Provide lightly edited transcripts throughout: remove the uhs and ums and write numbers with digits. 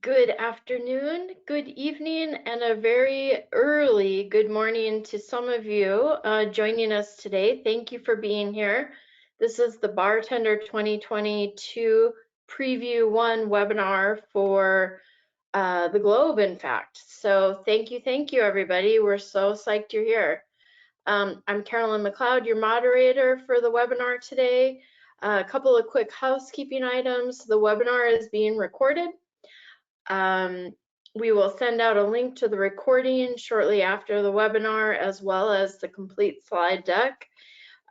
Good afternoon, good evening, and a very early good morning to some of you joining us today. Thank you for being here. This is the BarTender 2022 Preview 1 webinar for the globe, in fact. So thank you, everybody. We're so psyched you're here. I'm Carolyn McLeod, your moderator for the webinar today. A couple of quick housekeeping items. The webinar is being recorded. We will send out a link to the recording shortly after the webinar, as well as the complete slide deck.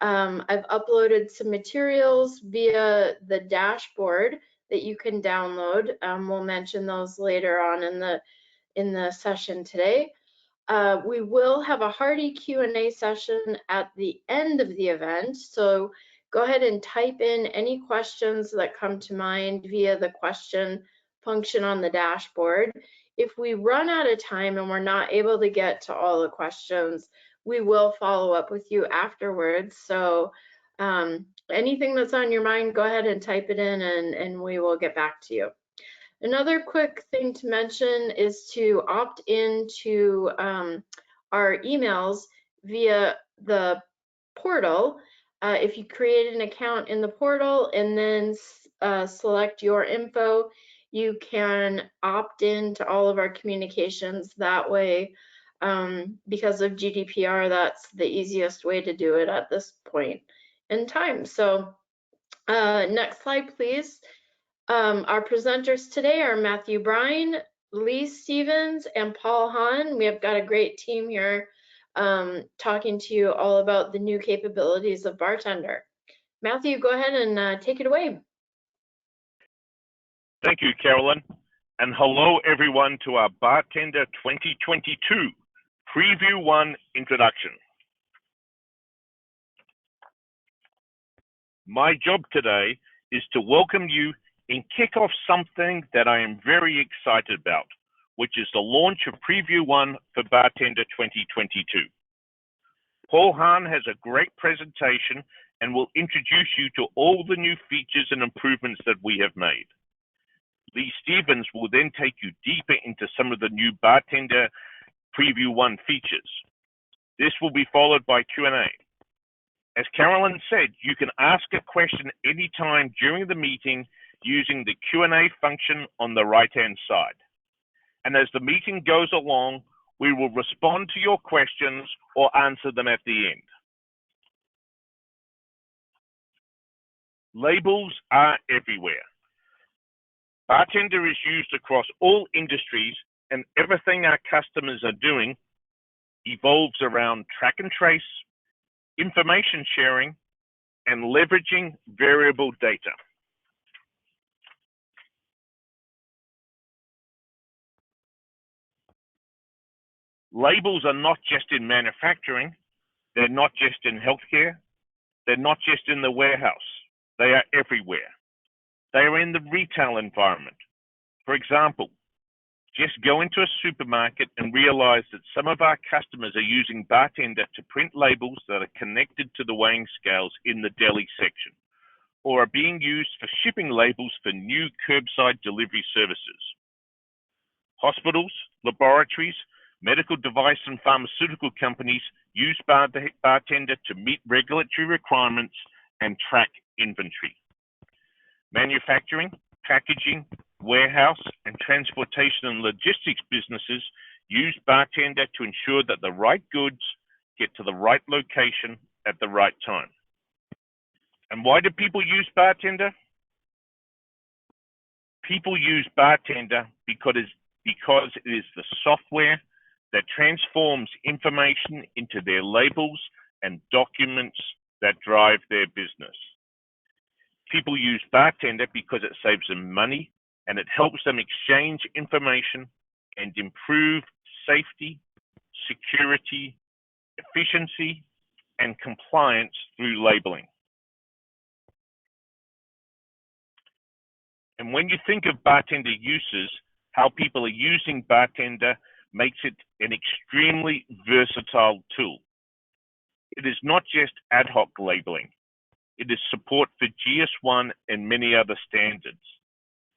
I've uploaded some materials via the dashboard that you can download. We'll mention those later on in the session today. We will have a hearty Q&A session at the end of the event, so go ahead and type in any questions that come to mind via the question function on the dashboard. If we run out of time and we're not able to get to all the questions, we will follow up with you afterwards. So anything that's on your mind, go ahead and type it in and we will get back to you. Another quick thing to mention is to opt into our emails via the portal. If you create an account in the portal and then select your info, you can opt in to all of our communications that way. Because of GDPR, that's the easiest way to do it at this point in time. So next slide, please. Our presenters today are Matthew Bryan, Lee Stevens, and Paul Hahn. We have got a great team here talking to you all about the new capabilities of BarTender. Matthew, go ahead and take it away. Thank you, Carolyn. And hello, everyone, to our BarTender 2022 Preview 1 introduction. My job today is to welcome you and kick off something that I am very excited about, which is the launch of Preview 1 for BarTender 2022. Paul Hahn has a great presentation and will introduce you to all the new features and improvements that we have made. Lee Stevens will then take you deeper into some of the new BarTender Preview 1 features. This will be followed by Q&A. As Carolyn said, you can ask a question anytime during the meeting using the Q&A function on the right-hand side. And as the meeting goes along, we will respond to your questions or answer them at the end. Labels are everywhere. BarTender is used across all industries, and everything our customers are doing evolves around track and trace, information sharing, and leveraging variable data. Labels are not just in manufacturing, they're not just in healthcare, they're not just in the warehouse, they are everywhere. They are in the retail environment. For example, just go into a supermarket and realize that some of our customers are using BarTender to print labels that are connected to the weighing scales in the deli section, or are being used for shipping labels for new curbside delivery services. Hospitals, laboratories, medical device and pharmaceutical companies use BarTender to meet regulatory requirements and track inventory. Manufacturing, packaging, warehouse, and transportation and logistics businesses use BarTender to ensure that the right goods get to the right location at the right time. And why do people use BarTender? People use BarTender because it is the software that transforms information into their labels and documents that drive their business. People use BarTender because it saves them money and it helps them exchange information and improve safety, security, efficiency, and compliance through labeling. And when you think of BarTender uses, how people are using BarTender makes it an extremely versatile tool. It is not just ad hoc labeling. It is support for GS1 and many other standards.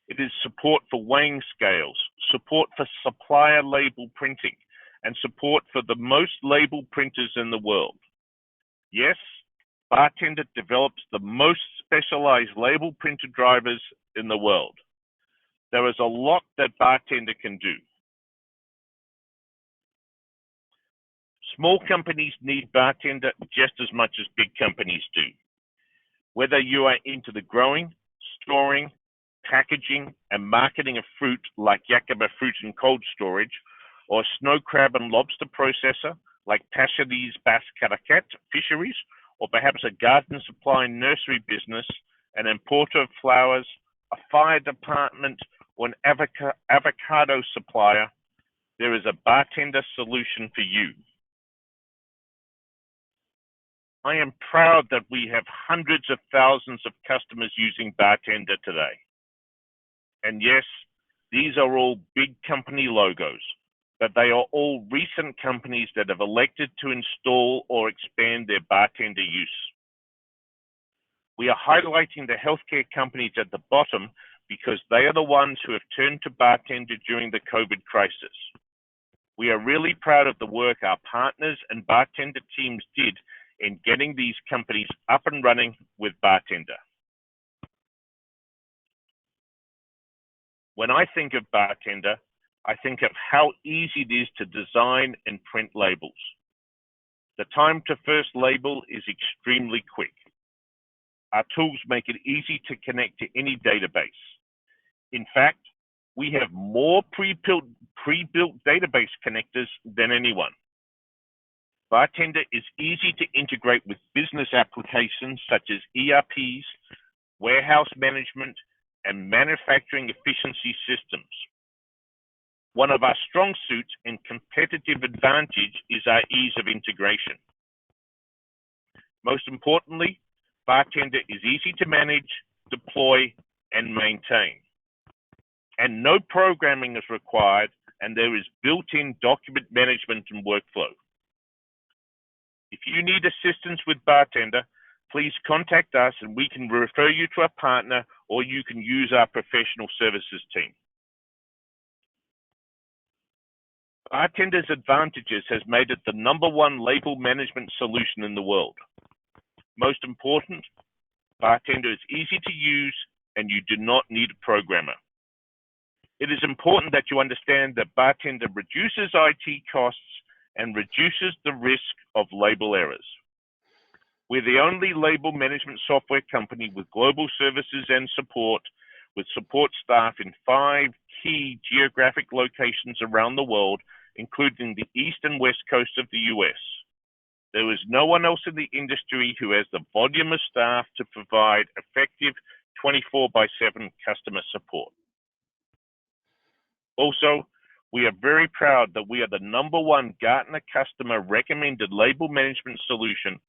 It is support for weighing scales, support for supplier label printing, and support for the most label printers in the world. Yes, BarTender develops the most specialized label printer drivers in the world. There is a lot that BarTender can do. Small companies need BarTender just as much as big companies do. Whether you are into the growing, storing, packaging, and marketing of fruit like Yakima Fruit and Cold Storage, or snow crab and lobster processor like Passionese Bass Caracat Fisheries, or perhaps a garden supply and nursery business, an importer of flowers, a fire department, or an avocado supplier, there is a BarTender solution for you. I am proud that we have hundreds of thousands of customers using BarTender today. And yes, these are all big company logos, but they are all recent companies that have elected to install or expand their BarTender use. We are highlighting the healthcare companies at the bottom because they are the ones who have turned to BarTender during the COVID crisis. We are really proud of the work our partners and BarTender teams did in getting these companies up and running with BarTender. When I think of BarTender, I think of how easy it is to design and print labels. The time to first label is extremely quick. Our tools make it easy to connect to any database. In fact, we have more pre-built database connectors than anyone. BarTender is easy to integrate with business applications such as ERPs, warehouse management, and manufacturing efficiency systems. One of our strong suits and competitive advantage is our ease of integration. Most importantly, BarTender is easy to manage, deploy, and maintain. And no programming is required, and there is built-in document management and workflow. If you need assistance with BarTender, please contact us and we can refer you to a partner, or you can use our professional services team. BarTender's advantages has made it the #1 label management solution in the world. Most important, BarTender is easy to use and you do not need a programmer. It is important that you understand that BarTender reduces IT costs and reduces the risk of label errors. We're the only label management software company with global services and support, with support staff in 5 key geographic locations around the world, including the East and West Coast of the US. There is no one else in the industry who has the volume of staff to provide effective 24/7 customer support. Also, we are very proud that we are the #1 Gartner customer recommended label management solution,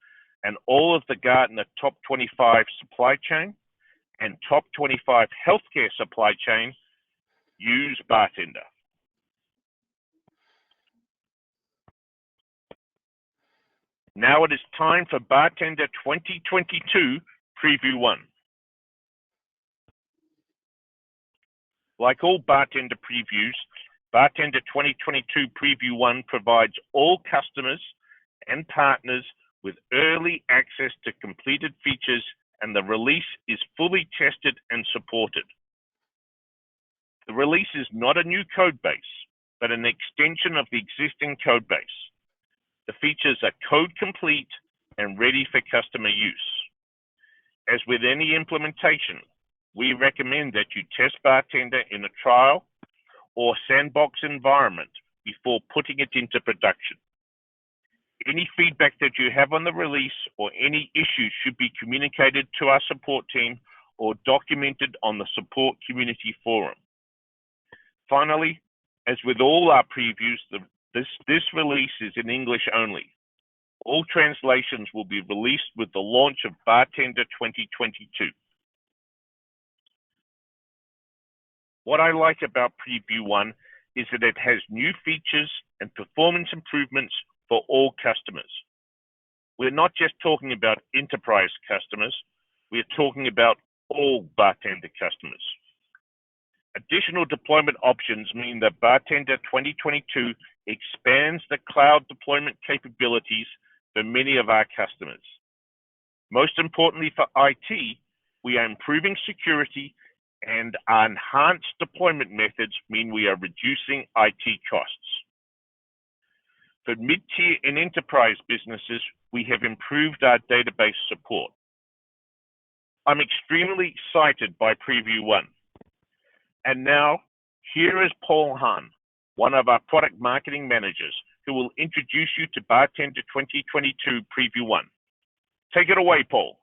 and all of the Gartner top 25 supply chain and top 25 healthcare supply chain use BarTender. Now it is time for BarTender 2022 Preview 1. Like all BarTender previews, BarTender 2022 Preview 1 provides all customers and partners with early access to completed features, and the release is fully tested and supported. The release is not a new code base, but an extension of the existing code base. The features are code complete and ready for customer use. As with any implementation, we recommend that you test BarTender in a trial or sandbox environment before putting it into production. Any feedback that you have on the release or any issues should be communicated to our support team or documented on the support community forum. Finally, as with all our previews, this release is in English only. All translations will be released with the launch of BarTender 2022. What I like about Preview 1 is that it has new features and performance improvements for all customers. We're not just talking about enterprise customers, we're talking about all BarTender customers. Additional deployment options mean that BarTender 2022 expands the cloud deployment capabilities for many of our customers. Most importantly for IT, we are improving security, and our enhanced deployment methods mean we are reducing IT costs. For mid-tier and enterprise businesses, we have improved our database support. I'm extremely excited by Preview 1. And now, here is Paul Hahn, one of our product marketing managers, who will introduce you to BarTender 2022 Preview 1. Take it away, Paul.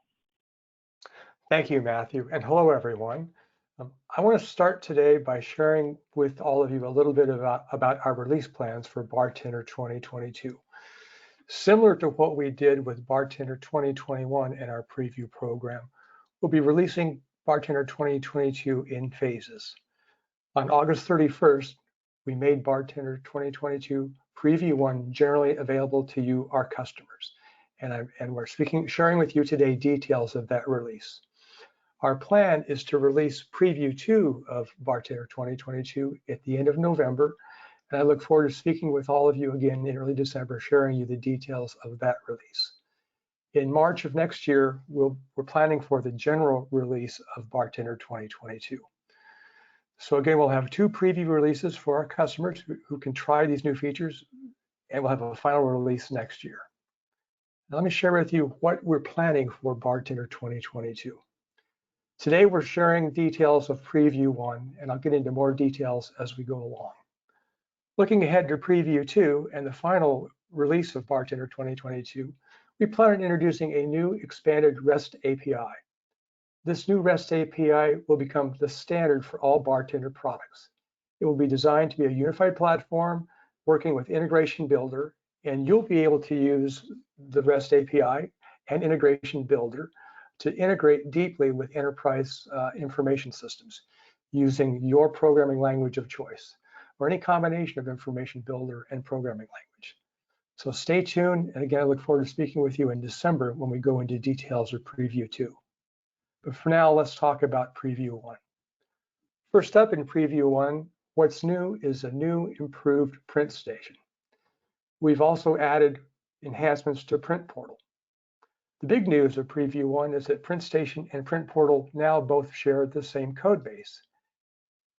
Thank you, Matthew, and hello, everyone. I want to start today by sharing with all of you a little bit about our release plans for BarTender 2022. Similar to what we did with BarTender 2021 in our preview program, we'll be releasing BarTender 2022 in phases. On August 31st, we made BarTender 2022 Preview 1 generally available to you, our customers, and we're sharing with you today details of that release. Our plan is to release Preview 2 of BarTender 2022 at the end of November, and I look forward to speaking with all of you again in early December, sharing you the details of that release. In March of next year, we're planning for the general release of BarTender 2022. So again, we'll have 2 preview releases for our customers who can try these new features, and we'll have a final release next year. Now, let me share with you what we're planning for BarTender 2022. Today, we're sharing details of Preview 1, and I'll get into more details as we go along. Looking ahead to Preview 2 and the final release of BarTender 2022, we plan on introducing a new expanded REST API. This new REST API will become the standard for all BarTender products. It will be designed to be a unified platform working with Integration Builder, and you'll be able to use the REST API and Integration Builder to integrate deeply with enterprise information systems using your programming language of choice, or any combination of Information Builder and programming language. So stay tuned, and again, I look forward to speaking with you in December when we go into details of Preview 2. But for now, let's talk about Preview 1. First up in Preview 1, what's new is a new improved print station. We've also added enhancements to Print Portal. The big news of Preview 1 is that PrintStation and Print Portal now both share the same code base,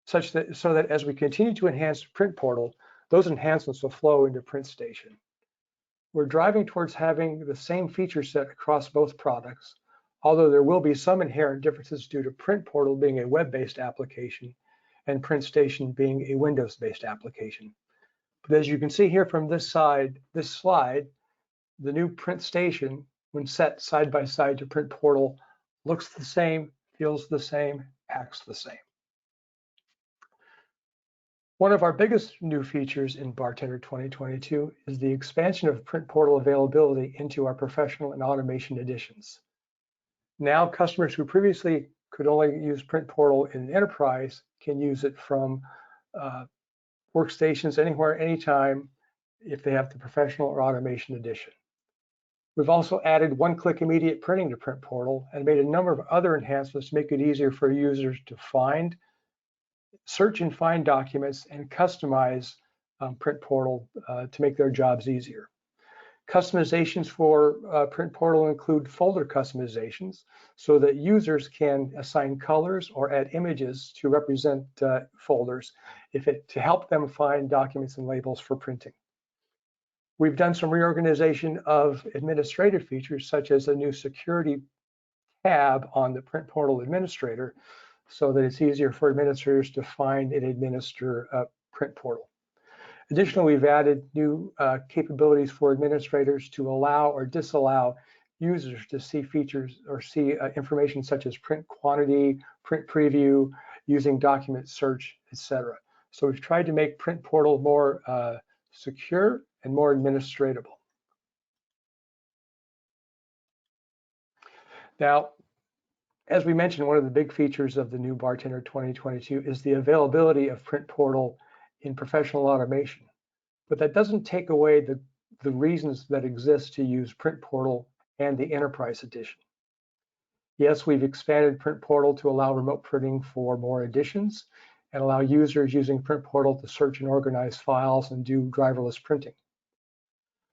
so that as we continue to enhance Print Portal, those enhancements will flow into PrintStation. We're driving towards having the same feature set across both products, although there will be some inherent differences due to Print Portal being a web-based application and PrintStation being a Windows-based application. But as you can see here from this slide, the new PrintStation, when set side by side to Print Portal, looks the same, feels the same, acts the same. One of our biggest new features in BarTender 2022 is the expansion of Print Portal availability into our professional and automation editions. Now, customers who previously could only use Print Portal in Enterprise can use it from workstations anywhere, anytime, if they have the professional or automation edition. We've also added one-click immediate printing to Print Portal and made a number of other enhancements to make it easier for users to search and find documents and customize Print Portal to make their jobs easier. Customizations for Print Portal include folder customizations so that users can assign colors or add images to represent folders to help them find documents and labels for printing. We've done some reorganization of administrative features, such as a new security tab on the Print Portal administrator, so that it's easier for administrators to find and administer Print Portal. Additionally, we've added new capabilities for administrators to allow or disallow users to see features or see information such as print quantity, print preview, using document search, etc. So we've tried to make Print Portal more secure and more administratable. Now, as we mentioned, one of the big features of the new BarTender 2022 is the availability of Print Portal in professional automation. But that doesn't take away the reasons that exist to use Print Portal and the Enterprise Edition. Yes, we've expanded Print Portal to allow remote printing for more editions, and allow users using Print Portal to search and organize files and do driverless printing.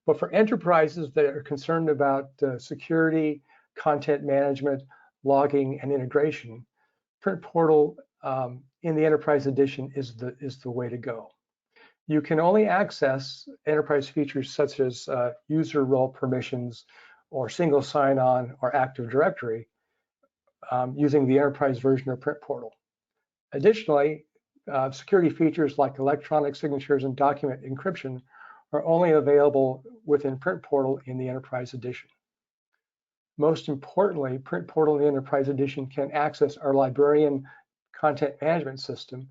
But for enterprises that are concerned about security, content management, logging, and integration, Print Portal in the Enterprise Edition is the way to go. You can only access enterprise features such as user role permissions or single sign-on or Active Directory using the enterprise version of Print Portal. Additionally, security features like electronic signatures and document encryption are only available within Print Portal in the Enterprise Edition. Most importantly, Print Portal in the Enterprise Edition can access our librarian content management system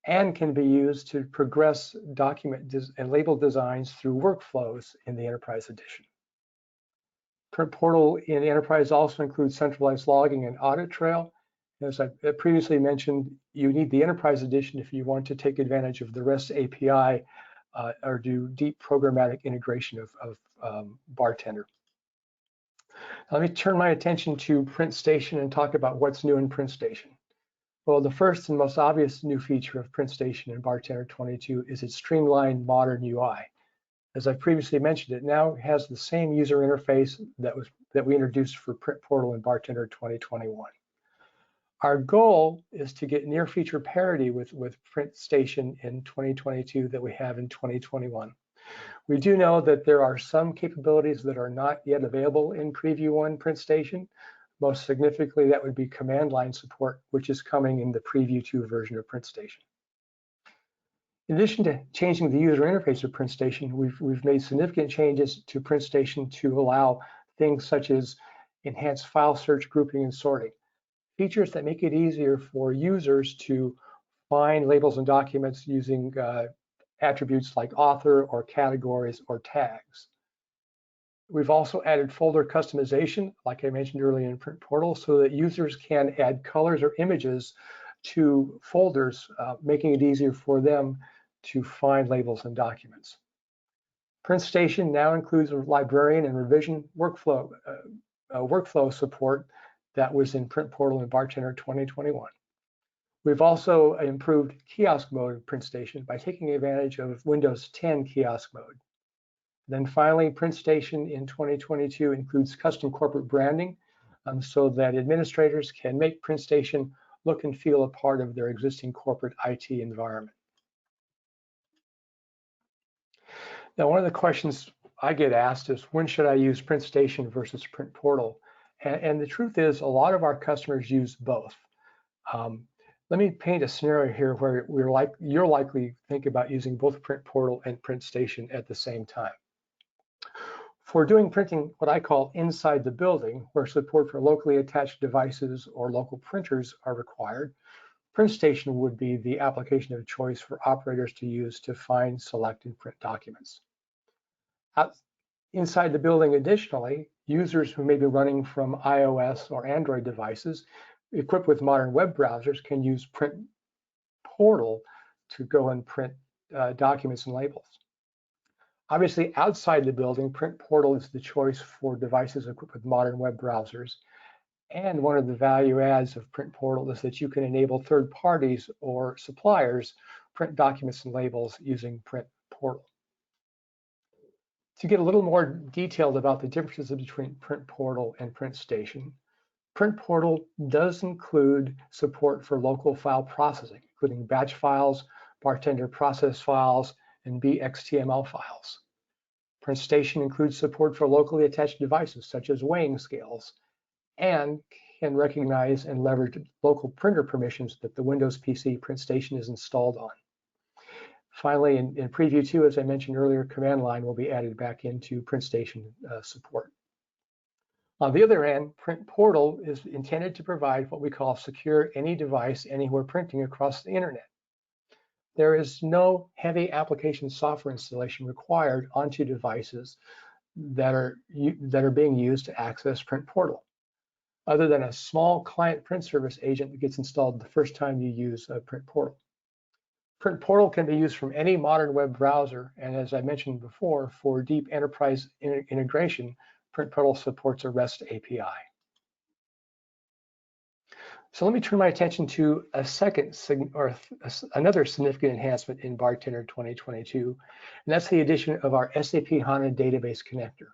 and can be used to progress document and label designs through workflows in the Enterprise Edition. Print Portal in Enterprise also includes centralized logging and audit trail. As I previously mentioned, you need the Enterprise Edition if you want to take advantage of the REST API or do deep programmatic integration of BarTender. Let me turn my attention to PrintStation and talk about what's new in PrintStation. Well, the first and most obvious new feature of PrintStation in BarTender 22 is its streamlined modern UI. As I previously mentioned, it now has the same user interface that we introduced for Print Portal in BarTender 2021. Our goal is to get near feature parity with PrintStation in 2022 that we have in 2021. We do know that there are some capabilities that are not yet available in Preview 1 PrintStation. Most significantly, that would be command line support, which is coming in the Preview 2 version of PrintStation. In addition to changing the user interface of PrintStation, we've made significant changes to PrintStation to allow things such as enhanced file search, grouping, and sorting. Features that make it easier for users to find labels and documents using attributes like author or categories or tags. We've also added folder customization, like I mentioned earlier in Print Portal, so that users can add colors or images to folders, making it easier for them to find labels and documents. PrintStation now includes a librarian and revision workflow support that was in Print Portal and BarTender 2021. We've also improved kiosk mode in PrintStation by taking advantage of Windows 10 kiosk mode. Then finally, PrintStation in 2022 includes custom corporate branding so that administrators can make PrintStation look and feel a part of their existing corporate IT environment. Now, one of the questions I get asked is, when should I use PrintStation versus Print Portal? And the truth is, a lot of our customers use both. Let me paint a scenario here where you're likely think about using both Print Portal and PrintStation at the same time. For doing printing, what I call inside the building, where support for locally attached devices or local printers are required, PrintStation would be the application of choice for operators to use to find, select, and print documents. Inside the building, additionally, users who may be running from iOS or Android devices equipped with modern web browsers can use Print Portal to go and print documents and labels. Obviously, outside the building, Print Portal is the choice for devices equipped with modern web browsers. And one of the value adds of Print Portal is that you can enable third parties or suppliers print documents and labels using Print Portal. To get a little more detailed about the differences between Print Portal and PrintStation, Print Portal does include support for local file processing, including batch files, BarTender process files, and BXTML files. PrintStation includes support for locally attached devices such as weighing scales and can recognize and leverage local printer permissions that the Windows PC PrintStation is installed on. Finally, in Preview 2, as I mentioned earlier, command line will be added back into PrintStation support. On the other hand, Print Portal is intended to provide what we call secure any device anywhere printing across the internet. There is no heavy application software installation required onto devices that are being used to access Print Portal, other than a small client print service agent that gets installed the first time you use Print Portal. Print Portal can be used from any modern web browser, and as I mentioned before, for deep enterprise integration, Print Portal supports a REST API. So let me turn my attention to another significant enhancement in BarTender 2022, and that's the addition of our SAP HANA database connector.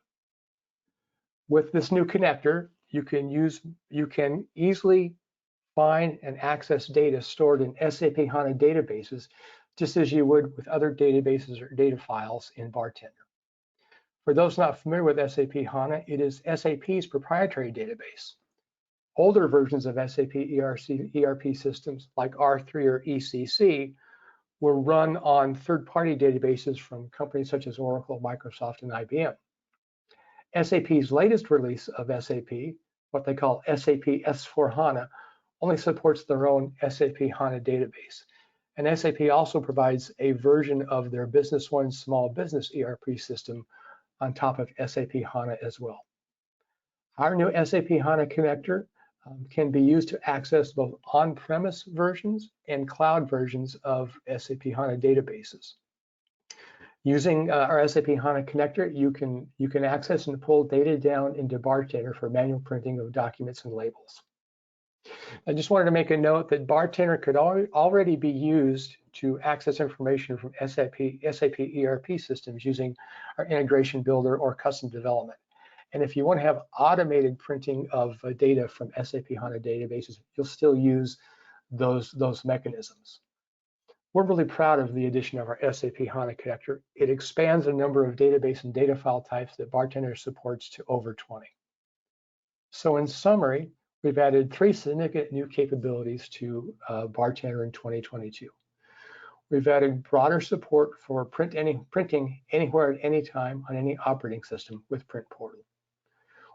With this new connector, you can easily find and access data stored in SAP HANA databases, just as you would with other databases or data files in BarTender. For those not familiar with SAP HANA, it is SAP's proprietary database. Older versions of SAP ERP systems like R3 or ECC were run on third-party databases from companies such as Oracle, Microsoft, and IBM. SAP's latest release of SAP, what they call SAP S/4HANA, only supports their own SAP HANA database. And SAP also provides a version of their Business One small business ERP system on top of SAP HANA as well. Our new SAP HANA connector can be used to access both on-premise versions and cloud versions of SAP HANA databases. Using our SAP HANA connector, you can access and pull data down into BarTender for manual printing of documents and labels. I just wanted to make a note that BarTender could already be used to access information from SAP ERP systems using our integration builder or custom development. And if you want to have automated printing of data from SAP HANA databases, you'll still use those mechanisms. We're really proud of the addition of our SAP HANA connector. It expands the number of database and data file types that BarTender supports to over 20. So in summary, we've added 3 significant new capabilities to BarTender in 2022. We've added broader support for printing anywhere at any time on any operating system with Print Portal.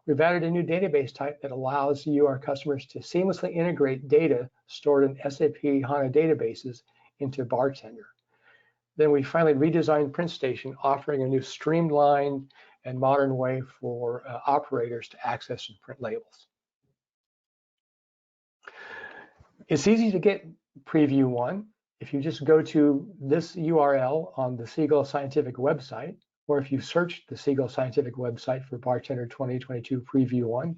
We've added a new database type that allows you, our customers, to seamlessly integrate data stored in SAP HANA databases into BarTender. Then we finally redesigned PrintStation, offering a new streamlined and modern way for operators to access and print labels. It's easy to get Preview 1. If you just go to this URL on the Siegel Scientific website, or if you search the Siegel Scientific website for BarTender 2022 Preview 1,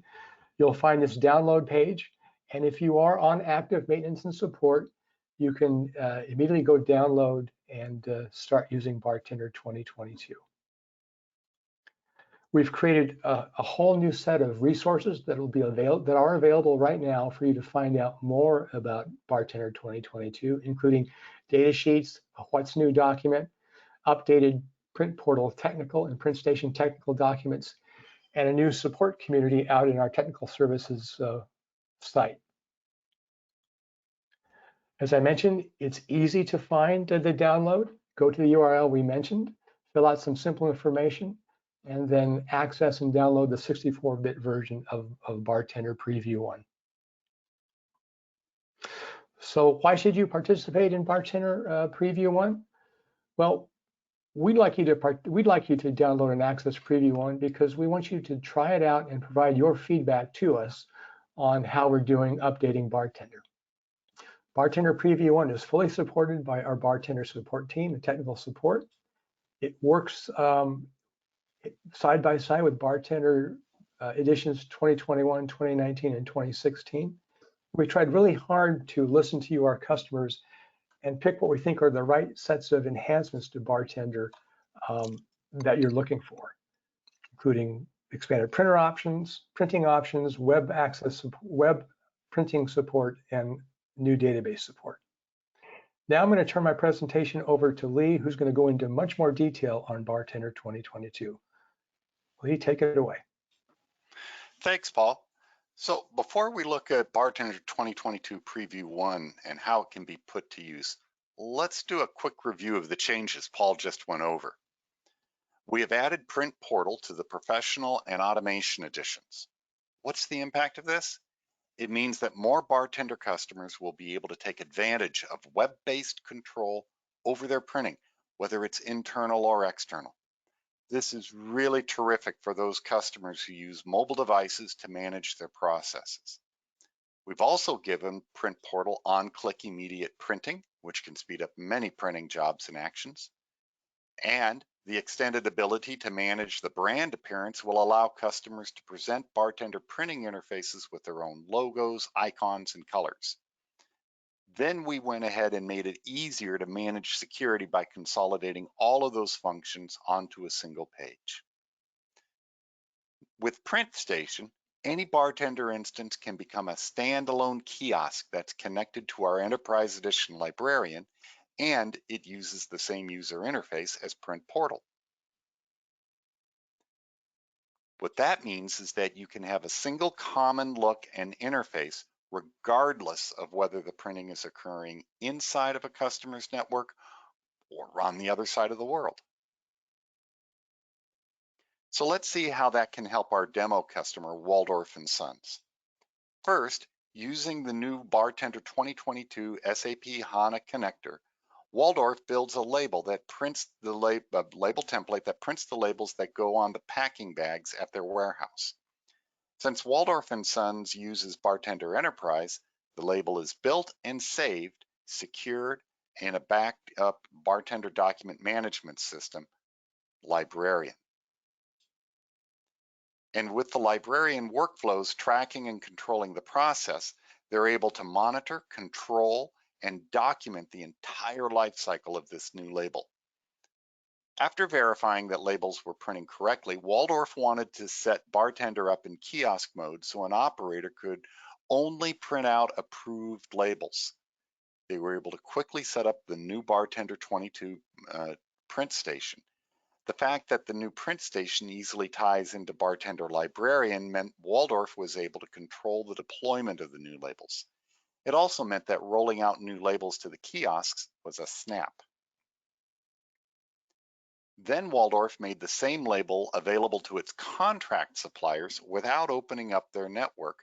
you'll find this download page. And if you are on active maintenance and support, you can immediately go download and start using BarTender 2022. We've created a whole new set of resources that are available right now for you to find out more about BarTender 2022, including data sheets, a What's New document, updated Print Portal technical and PrintStation technical documents, and a new support community out in our technical services site. As I mentioned, it's easy to find the download. Go to the URL we mentioned, fill out some simple information, and then access and download the 64-bit version of BarTender Preview 1. So why should you participate in BarTender Preview 1? Well, we'd like you to download and access Preview 1 because we want you to try it out and provide your feedback to us on how we're doing updating BarTender. BarTender Preview 1 is fully supported by our BarTender support team and technical support. It works side by side with BarTender editions 2021, 2019, and 2016. We tried really hard to listen to you, our customers, and pick what we think are the right sets of enhancements to BarTender that you're looking for, including expanded printer options, printing options, web access, web printing support, and new database support. Now I'm going to turn my presentation over to Lee, who's going to go into much more detail on BarTender 2022. Lee, take it away. Thanks, Paul. So before we look at BarTender 2022 Preview 1 and how it can be put to use, let's do a quick review of the changes Paul just went over. We have added Print Portal to the Professional and Automation editions. What's the impact of this? It means that more BarTender customers will be able to take advantage of web-based control over their printing, whether it's internal or external. This is really terrific for those customers who use mobile devices to manage their processes. We've also given Print Portal on-click immediate printing, which can speed up many printing jobs and actions. And The extended ability to manage the brand appearance will allow customers to present BarTender printing interfaces with their own logos, icons, and colors. Then we went ahead and made it easier to manage security by consolidating all of those functions onto a single page. With PrintStation, any BarTender instance can become a standalone kiosk that's connected to our Enterprise Edition librarian, and it uses the same user interface as Print Portal. What that means is that you can have a single common look and interface regardless of whether the printing is occurring inside of a customer's network or on the other side of the world. So let's see how that can help our demo customer, Waldorf & Sons. First, using the new BarTender 2022 SAP HANA connector, Waldorf builds a label that prints the label template that prints the labels that go on the packing bags at their warehouse. Since Waldorf & Sons uses BarTender Enterprise, the label is built and saved, secured, in a backed up BarTender document management system, Librarian. And with the librarian workflows tracking and controlling the process, they're able to monitor, control, and document the entire life cycle of this new label. After verifying that labels were printing correctly, Waldorf wanted to set BarTender up in kiosk mode so an operator could only print out approved labels. They were able to quickly set up the new BarTender 22 print station. The fact that the new print station easily ties into BarTender Librarian meant Waldorf was able to control the deployment of the new labels. It also meant that rolling out new labels to the kiosks was a snap. Then Waldorf made the same label available to its contract suppliers without opening up their network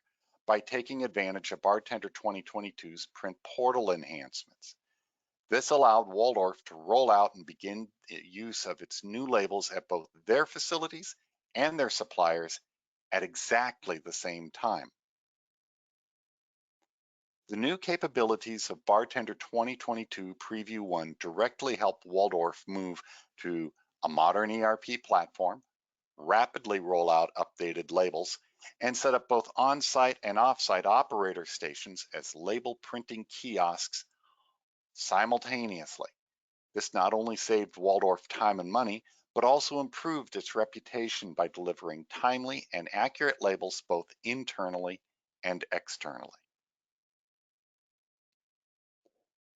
by taking advantage of BarTender 2022's Print Portal enhancements. This allowed Waldorf to roll out and begin use of its new labels at both their facilities and their suppliers at exactly the same time. The new capabilities of BarTender 2022 Preview 1 directly help Waldorf move to a modern ERP platform, rapidly roll out updated labels, and set up both on-site and off-site operator stations as label printing kiosks simultaneously. This not only saved Waldorf time and money, but also improved its reputation by delivering timely and accurate labels both internally and externally.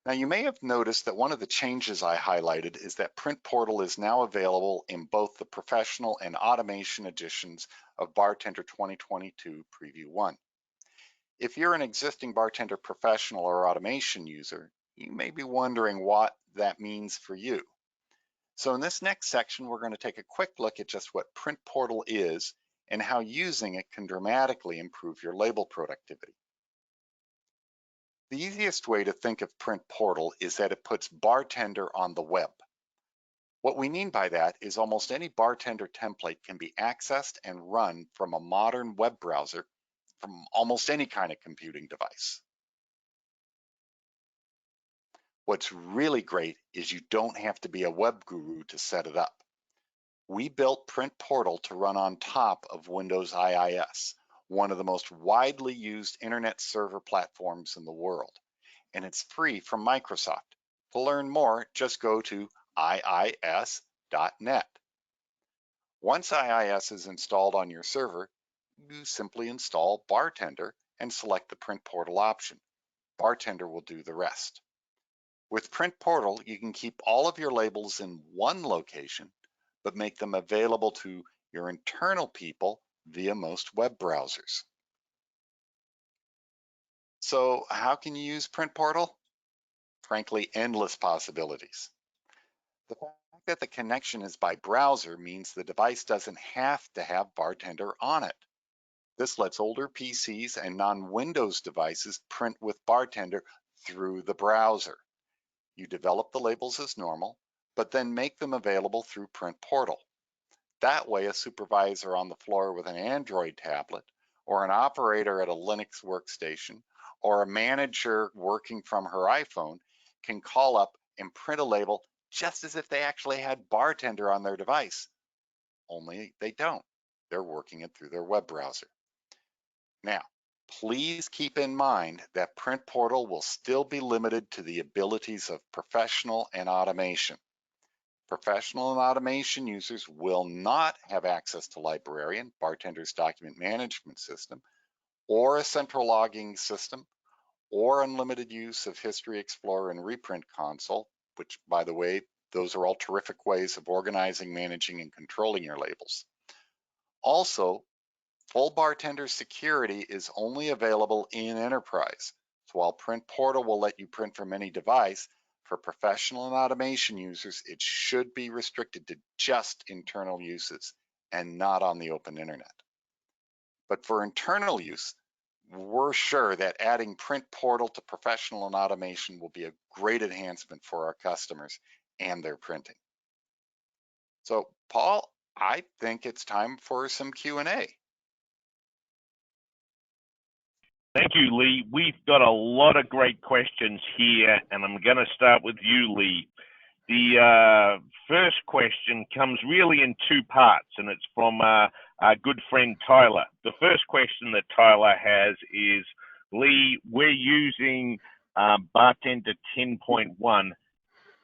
Now, you may have noticed that one of the changes I highlighted is that Print Portal is now available in both the professional and automation editions of BarTender 2022 Preview 1. If you're an existing BarTender professional or automation user, you may be wondering what that means for you. So in this next section, we're going to take a quick look at just what Print Portal is and how using it can dramatically improve your label productivity. The easiest way to think of Print Portal is that it puts BarTender on the web. What we mean by that is almost any BarTender template can be accessed and run from a modern web browser from almost any kind of computing device. What's really great is you don't have to be a web guru to set it up. We built Print Portal to run on top of Windows IIS, one of the most widely used internet server platforms in the world, and it's free from Microsoft. To learn more, just go to iis.net. Once IIS is installed on your server, you simply install BarTender and select the Print Portal option. BarTender will do the rest. With Print Portal, you can keep all of your labels in one location, but make them available to your internal people via most web browsers. So how can you use Print Portal? Frankly, endless possibilities. The fact that the connection is by browser means the device doesn't have to have BarTender on it. This lets older PCs and non-Windows devices print with BarTender through the browser. You develop the labels as normal, but then make them available through Print Portal. That way, a supervisor on the floor with an Android tablet, or an operator at a Linux workstation, or a manager working from her iPhone can call up and print a label just as if they actually had BarTender on their device, only they don't. They're working it through their web browser. Now, please keep in mind that Print Portal will still be limited to the abilities of professional and automation. Professional and automation users will not have access to Librarian, BarTender's document management system, or a central logging system, or unlimited use of History Explorer and Reprint Console, which, by the way, those are all terrific ways of organizing, managing, and controlling your labels. Also, full BarTender security is only available in Enterprise. So while Print Portal will let you print from any device, for professional and automation users, it should be restricted to just internal uses and not on the open internet. But for internal use, we're sure that adding Print Portal to professional and automation will be a great enhancement for our customers and their printing. So, Paul, I think it's time for some Q&A. Thank you, Lee. We've got a lot of great questions here, and I'm going to start with you, Lee. The first question comes really in two parts, and it's from our good friend Tyler. The first question that Tyler has is, Lee, we're using BarTender 10.1.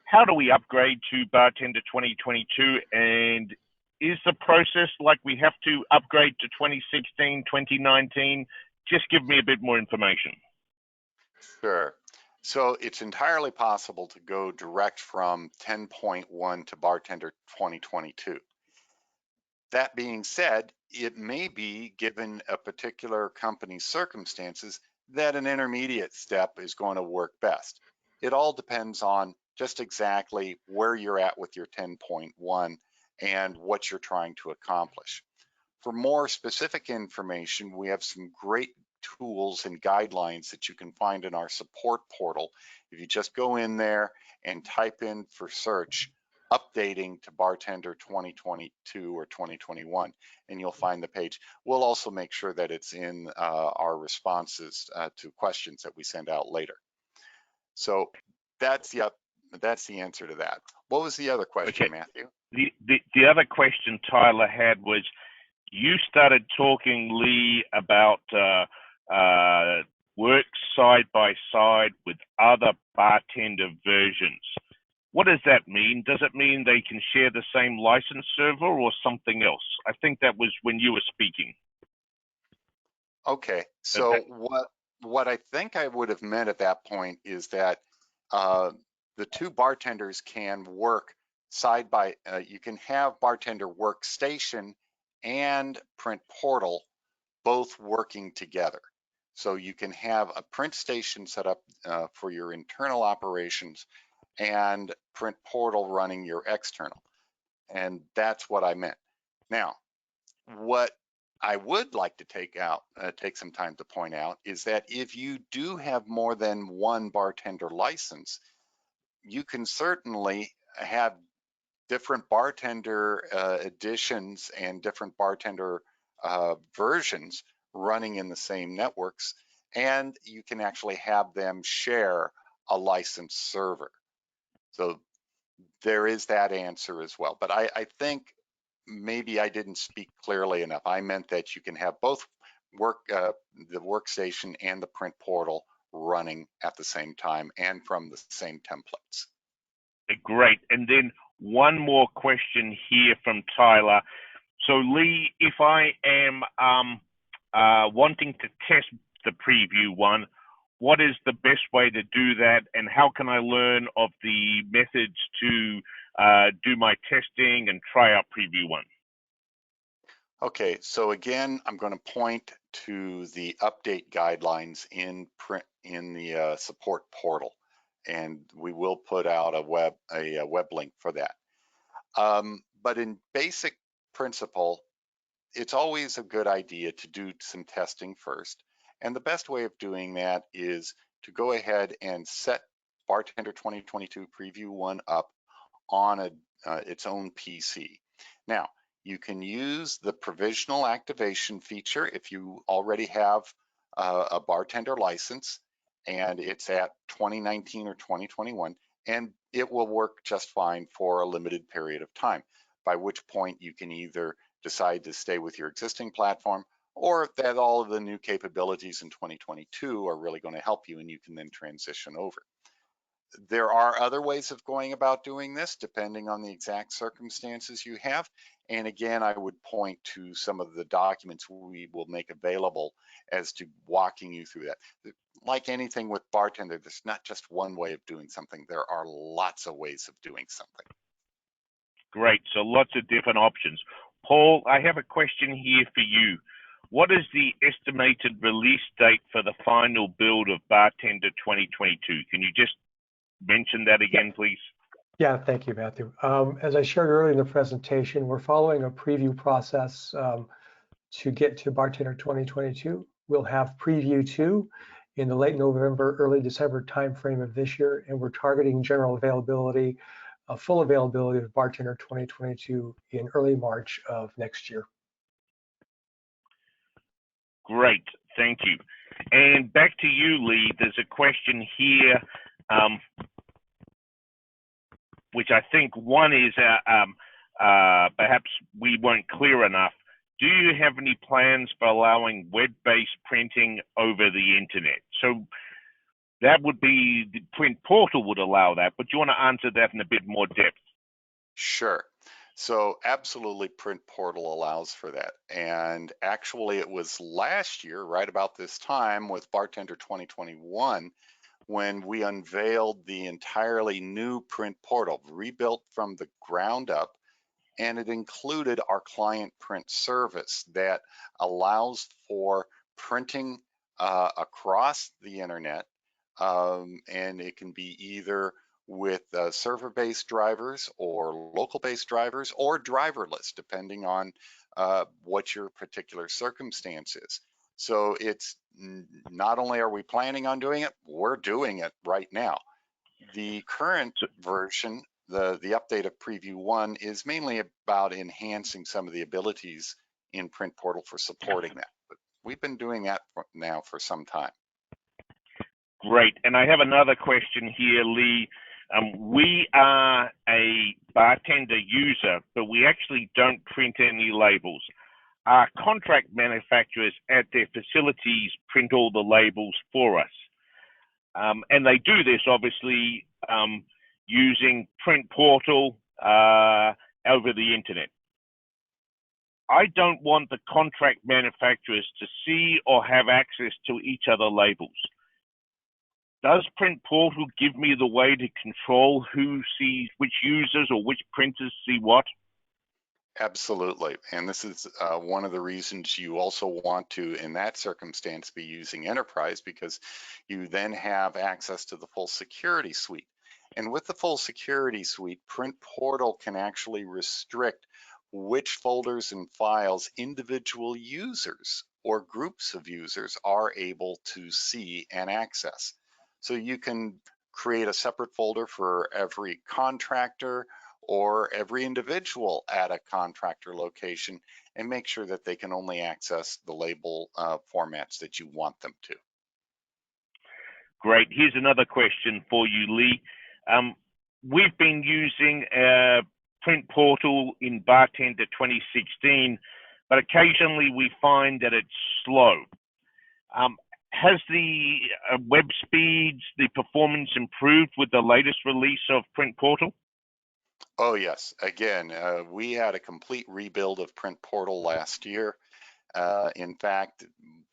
How do we upgrade to BarTender 2022? And is the process like we have to upgrade to 2016, 2019? Just give me a bit more information. Sure. So it's entirely possible to go direct from 10.1 to BarTender 2022. That being said, it may be, given a particular company's circumstances, that an intermediate step is going to work best. It all depends on just exactly where you're at with your 10.1 and what you're trying to accomplish. For more specific information, we have some great tools and guidelines that you can find in our support portal. If you just go in there and type in for search, updating to BarTender 2022 or 2021, and you'll find the page. We'll also make sure that it's in our responses to questions that we send out later. So that's the answer to that. What was the other question, okay, Matthew? The other question Tyler had was, you started talking, Lee, about work side by side with other BarTender versions. What does that mean? Does it mean they can share the same license server or something else? I think that was when you were speaking. Okay, so okay. What I think I would have meant at that point is that the two BarTenders can work side by, you can have BarTender Workstation and Print Portal both working together. So you can have a print station set up for your internal operations and Print Portal running your external. And that's what I meant. Now, what I would like to take some time to point out is that if you do have more than one BarTender license, you can certainly have different BarTender editions and different BarTender versions running in the same networks, and you can actually have them share a licensed server. So there is that answer as well. But I think maybe I didn't speak clearly enough. I meant that you can have both the workstation and the Print Portal running at the same time and from the same templates. Great. And then one more question here from Tyler. So Lee, if I am wanting to test the preview one, what is the best way to do that, and how can I learn of the methods to do my testing and try out preview one? Okay, so again, I'm going to point to the update guidelines in the support portal, and we will put out a web link for that. But in basic principle, it's always a good idea to do some testing first. And the best way of doing that is to go ahead and set BarTender 2022 Preview 1 up on its own PC. Now, you can use the provisional activation feature if you already have a BarTender license and it's at 2019 or 2021. and it will work just fine for a limited period of time, by which point you can either decide to stay with your existing platform, or that all of the new capabilities in 2022 are really going to help you and you can then transition over. There are other ways of going about doing this depending on the exact circumstances you have. And again, I would point to some of the documents we will make available as to walking you through that. Like anything with BarTender, there's not just one way of doing something. There are lots of ways of doing something. Great, so lots of different options. Paul, I have a question here for you. What is the estimated release date for the final build of BarTender 2022? Can you just mention that again, please? Yeah, thank you, Matthew. As I shared earlier in the presentation, we're following a preview process to get to BarTender 2022. We'll have preview 2 in the late November, early December timeframe of this year, and we're targeting general availability, full availability of BarTender 2022 in early March of next year. Great, thank you. And back to you, Lee. There's a question here, which I think one is perhaps we weren't clear enough. Do you have any plans for allowing web-based printing over the internet? So that would be, the Print Portal would allow that, but do you want to answer that in a bit more depth? Sure. So absolutely, Print Portal allows for that. And actually, it was last year, right about this time with BarTender 2021, when we unveiled the entirely new Print Portal, rebuilt from the ground up. And it included our client print service that allows for printing across the internet. And it can be either with server-based drivers or local-based drivers or driverless, depending on what your particular circumstance is. So it's not only are we planning on doing it, we're doing it right now. The current version, the update of Preview 1, is mainly about enhancing some of the abilities in Print Portal for supporting that. But we've been doing that now for some time. Great, and I have another question here, Lee. We are a BarTender user, but we actually don't print any labels. Our contract manufacturers at their facilities print all the labels for us. And they do this, obviously, using Print Portal over the internet. I don't want the contract manufacturers to see or have access to each other labels. Does Print Portal give me the way to control who sees which users or which printers see what? Absolutely. And this is one of the reasons you also want to, in that circumstance, be using Enterprise, because you then have access to the full security suite. And with the full security suite, Print Portal can actually restrict which folders and files individual users or groups of users are able to see and access. So you can create a separate folder for every contractor or every individual at a contractor location and make sure that they can only access the label formats that you want them to. Great. Here's another question for you, Lee. We've been using Print Portal in BarTender 2016, but occasionally we find that it's slow. Has the web speeds, the performance improved with the latest release of Print Portal? Oh yes, again, we had a complete rebuild of Print Portal last year. In fact,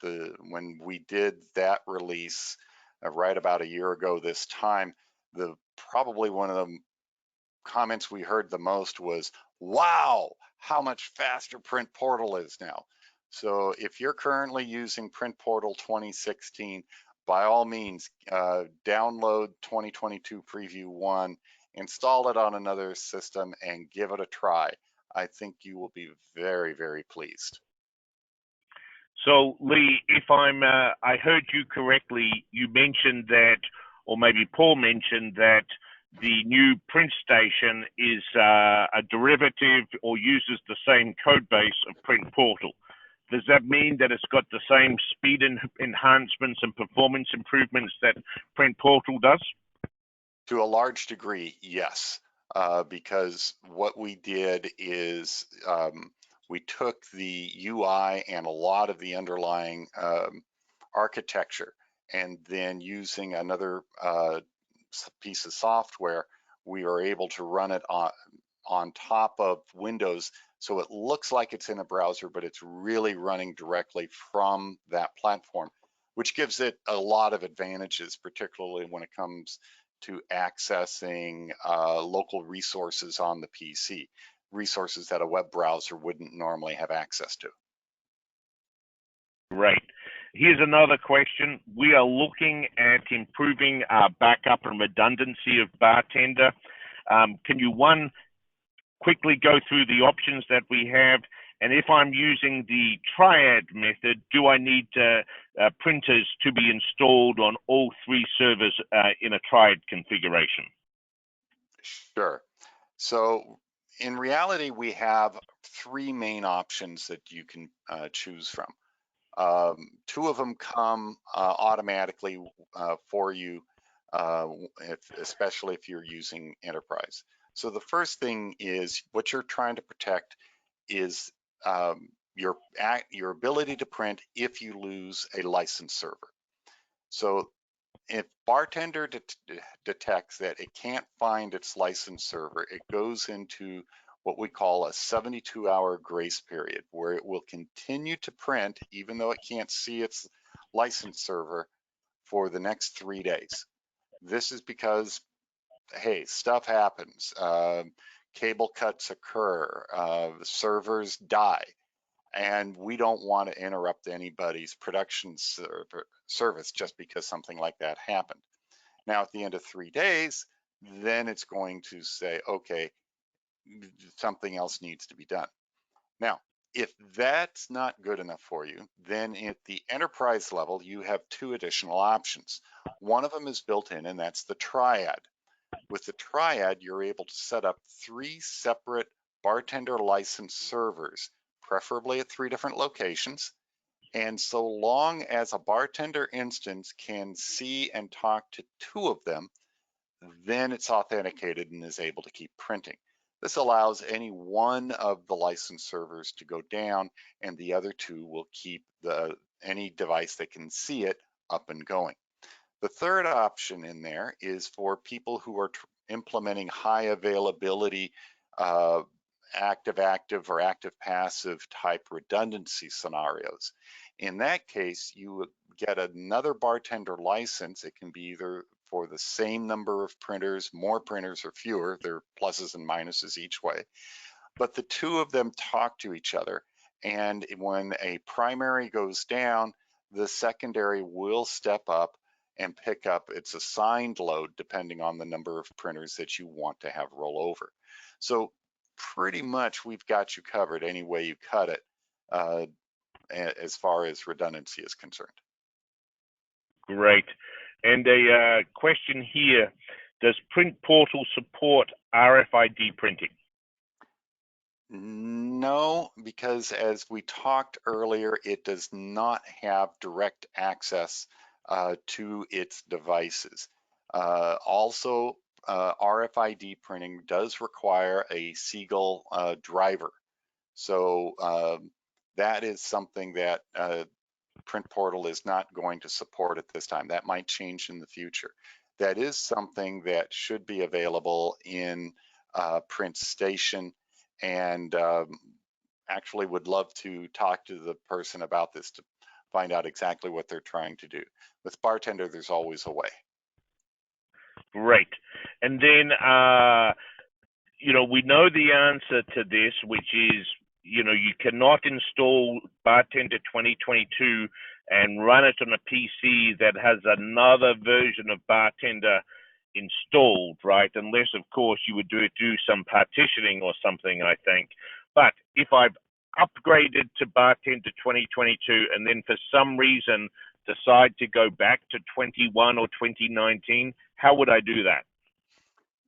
when we did that release right about a year ago this time, probably one of the comments we heard the most was, wow, how much faster Print Portal is now. So if you're currently using Print Portal 2016, by all means, download 2022 Preview 1, install it on another system and give it a try. I think you will be very, very pleased. So Lee, if I heard you correctly, you mentioned that, or maybe Paul mentioned that the new Print Station is a derivative or uses the same code base of Print Portal. Does that mean that it's got the same speed enhancements and performance improvements that Print Portal does? To a large degree, yes, because what we did is we took the UI and a lot of the underlying architecture, and then using another piece of software, we are able to run it on top of Windows, so it looks like it's in a browser, but it's really running directly from that platform, which gives it a lot of advantages, particularly when it comes to accessing local resources on the PC, resources that a web browser wouldn't normally have access to. Great. Here's another question. We are looking at improving our backup and redundancy of BarTender. Can you, one, quickly go through the options that we have? And if I'm using the triad method, do I need printers to be installed on all 3 servers in a triad configuration? Sure. So in reality, we have 3 main options that you can choose from. 2 of them come automatically for you, especially if you're using enterprise. So the first thing is what you're trying to protect is your ability to print if you lose a licensed server. So if BarTender detects that it can't find its licensed server, it goes into what we call a 72-hour grace period, where it will continue to print even though it can't see its licensed server for the next 3 days. This is because, hey, stuff happens. Cable cuts occur, servers die, and we don't want to interrupt anybody's production service just because something like that happened. Now, at the end of 3 days, then it's going to say, okay, something else needs to be done. Now, if that's not good enough for you, then at the enterprise level, you have 2 additional options. One of them is built in, and that's the triad. With the triad, you're able to set up 3 separate BarTender licensed servers, preferably at 3 different locations. And so long as a BarTender instance can see and talk to 2 of them, then it's authenticated and is able to keep printing. This allows any one of the licensed servers to go down, and the other 2 will keep any device that can see it up and going. The third option in there is for people who are implementing high availability active-active or active-passive type redundancy scenarios. In that case, you get another BarTender license. It can be either for the same number of printers, more printers or fewer. There are pluses and minuses each way. But the 2 of them talk to each other. And when a primary goes down, the secondary will step up and pick up its assigned load depending on the number of printers that you want to have roll over. So pretty much we've got you covered any way you cut it as far as redundancy is concerned. Great. And a question here, does Print Portal support RFID printing? No, because as we talked earlier, it does not have direct access to its devices. Also, RFID printing does require a Siegel driver. So that is something that Print Portal is not going to support at this time. That might change in the future. That is something that should be available in Print Station, and actually would love to talk to the person about this to find out exactly what they're trying to do. With BarTender, there's always a way. Great. And then, we know the answer to this, which is, you cannot install BarTender 2022 and run it on a PC that has another version of BarTender installed, right? Unless, of course, you would do some partitioning or something, I think. But if I've upgraded to BarTender 2022 and then for some reason decide to go back to 21 or 2019, how would I do that?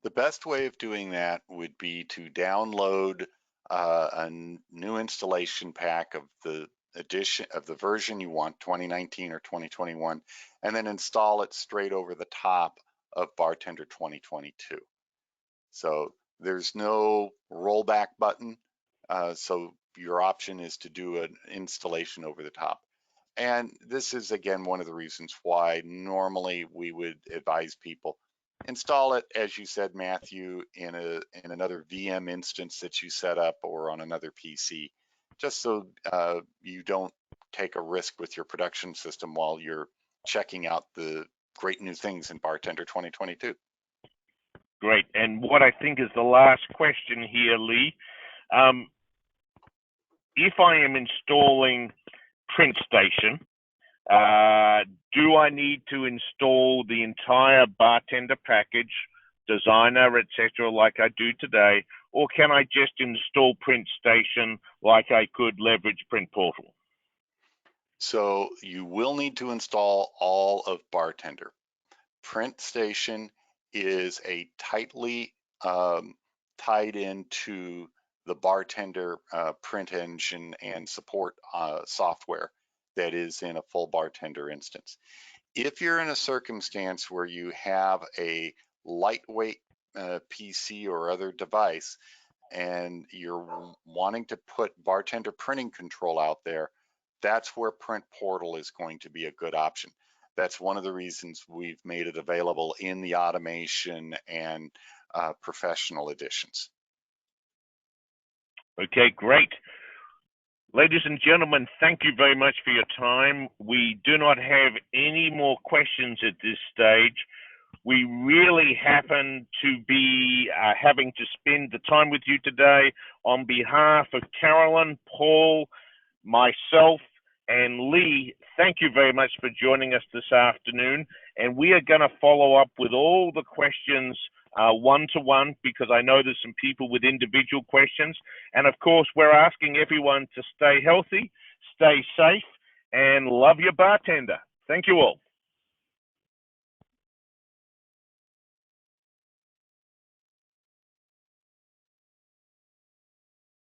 The best way of doing that would be to download a new installation pack of the edition of the version you want, 2019 or 2021, and then install it straight over the top of BarTender 2022. So there's no rollback button. So your option is to do an installation over the top. And this is, again, one of the reasons why normally we would advise people install it, as you said, Matthew, in another VM instance that you set up or on another PC, just so you don't take a risk with your production system while you're checking out the great new things in BarTender 2022. Great. And what I think is the last question here, Lee, if I am installing PrintStation, do I need to install the entire BarTender package, designer, etc., like I do today, or can I just install PrintStation like I could leverage Print Portal? So you will need to install all of BarTender. PrintStation is a tightly tied into the BarTender print engine and support software that is in a full BarTender instance. If you're in a circumstance where you have a lightweight PC or other device and you're wanting to put BarTender printing control out there, that's where Print Portal is going to be a good option. That's one of the reasons we've made it available in the automation and professional editions. Okay, great. Ladies and gentlemen, thank you very much for your time. We do not have any more questions at this stage. We really happen to be having to spend the time with you today on behalf of Carolyn, Paul, myself, and Lee. Thank you very much for joining us this afternoon. And we are going to follow up with all the questions one-to-one, because I know there's some people with individual questions. And of course, we're asking everyone to stay healthy, stay safe, and love your BarTender. Thank you all.